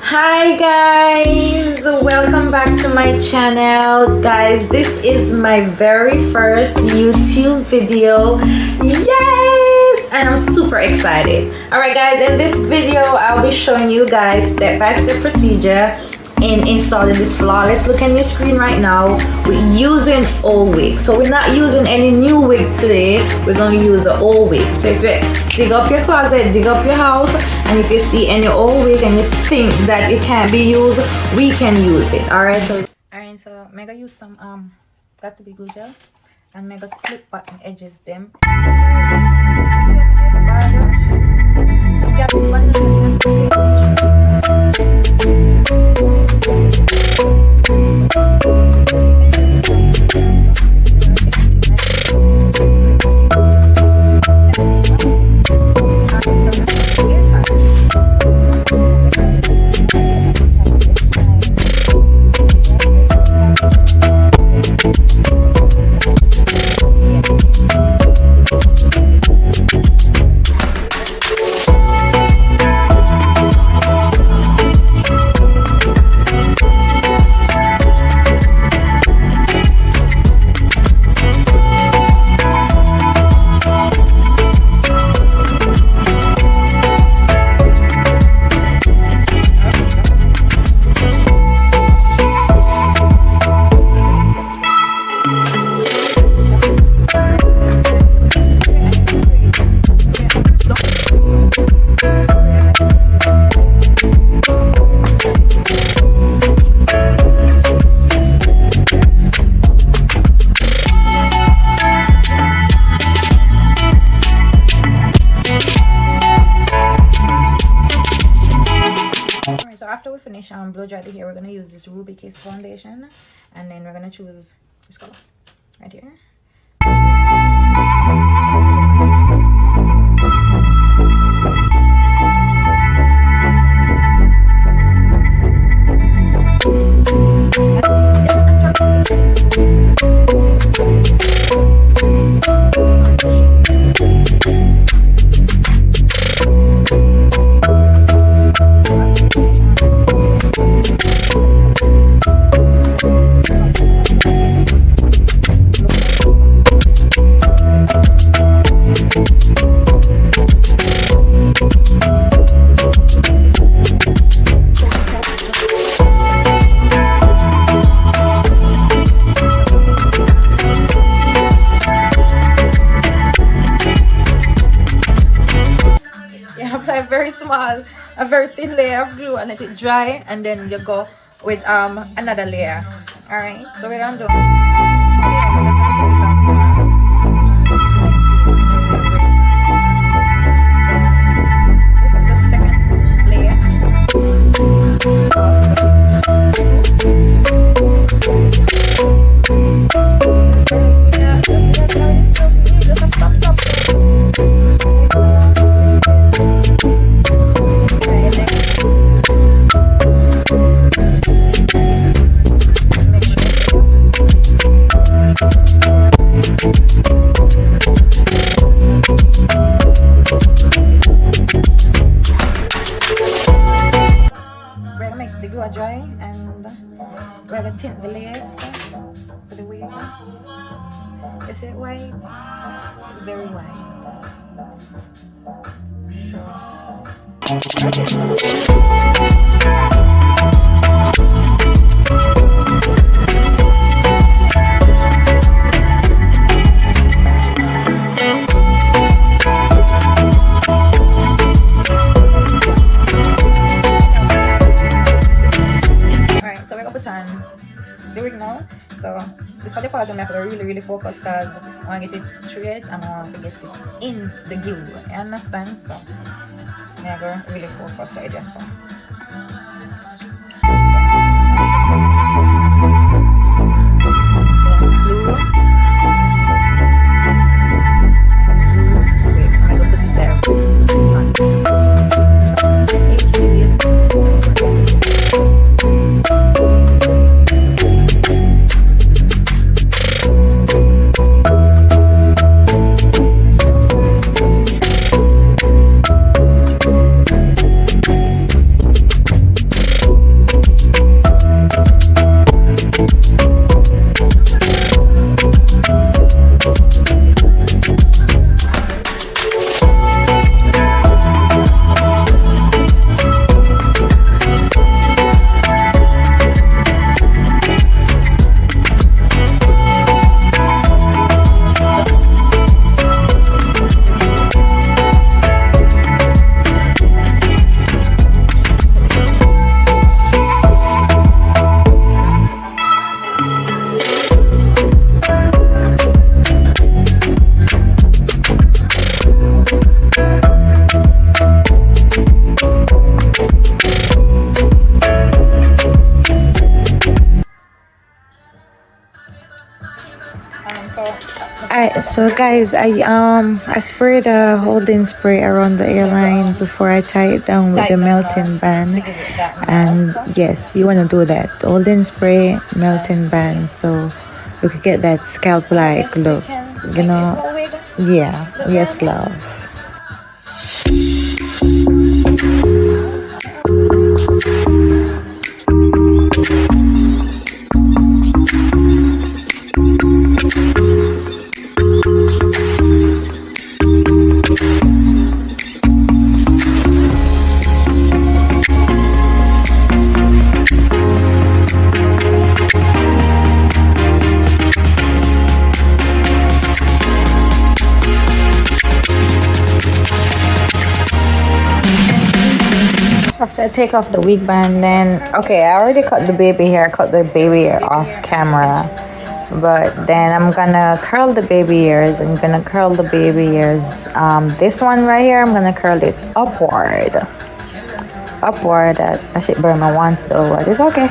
Hi guys, welcome back to my channel. Guys, this is my very first YouTube video. Yes, and I'm super excited. Alright guys, in this video I'll be showing you guys step-by-step procedure in installing this flawless look on your screen right now. We're using old wig, so we're not using any new wig today. We're going to use an old wig. So if you dig up your closet, dig up your house, and if you see any old wig and you think that it can't be used, we can use it. Alright, so I'm gonna use some got to be glue gel, and I'm gonna slip button edges them. After we finish blow dry the hair, we're going to use this Ruby Kiss foundation, and then we're going to choose this color right here. A very thin layer of glue and let it dry, and then you go with another layer. All right, so we're gonna do this is the second layer. Dry, and we're gonna tint the layers for the wig. Is it white? Very white. The wig now, so this is the part where I have to really focus, because I want to get it straight and I want to get it in the glue. You understand? So I have to really focus right just so. Alright, so guys, I sprayed a holding spray around the airline before I tie it down with the melting band. And yes, you want to do that. Holding spray, melting band, so you could get that scalp-like look, you know? Yeah, yes, love. After I take off the wig band, then okay, I already cut the baby hair. I cut the baby hair off camera, but then I'm gonna curl the baby ears. I'm gonna curl the baby ears. This one right here, I'm gonna curl it upward. That shit burn my once though, but it's okay.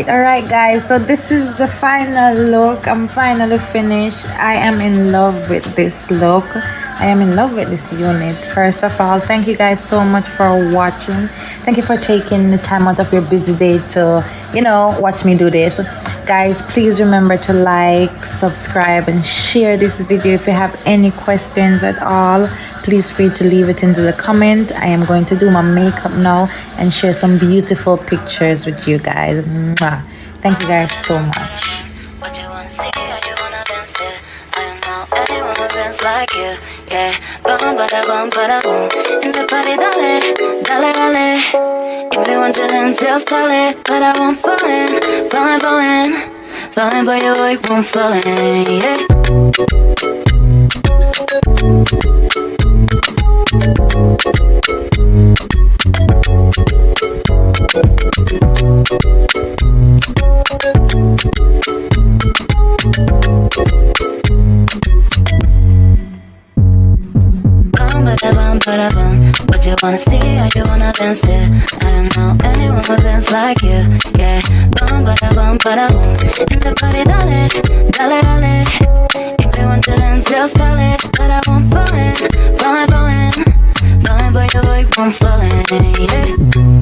Alright guys, so this is the final look. I'm finally finished. I am in love with this look. I am in love with this unit. First of all, thank you guys so much for watching. Thank you for taking the time out of your busy day to, you know, watch me do this. Guys, please remember to like, subscribe, and share this video. If you have any questions at all, please free to leave it into the comment. I am going to do my makeup now and share some beautiful pictures with you guys. Mwah. Thank you guys so much. What you wanna see or you wanna dance to? I don't know anyone who dance like you. Yeah, bum bada boom. In the party, dale. If you want to dance, just call it. But I won't falling for you, I won't falling. Yeah. What you wanna see or you wanna dance to? I don't know anyone who dance like you. Yeah, bum bada boom. In the party, dale. If you want to dance, just call it. But I won't falling for you, I won't falling. Yeah.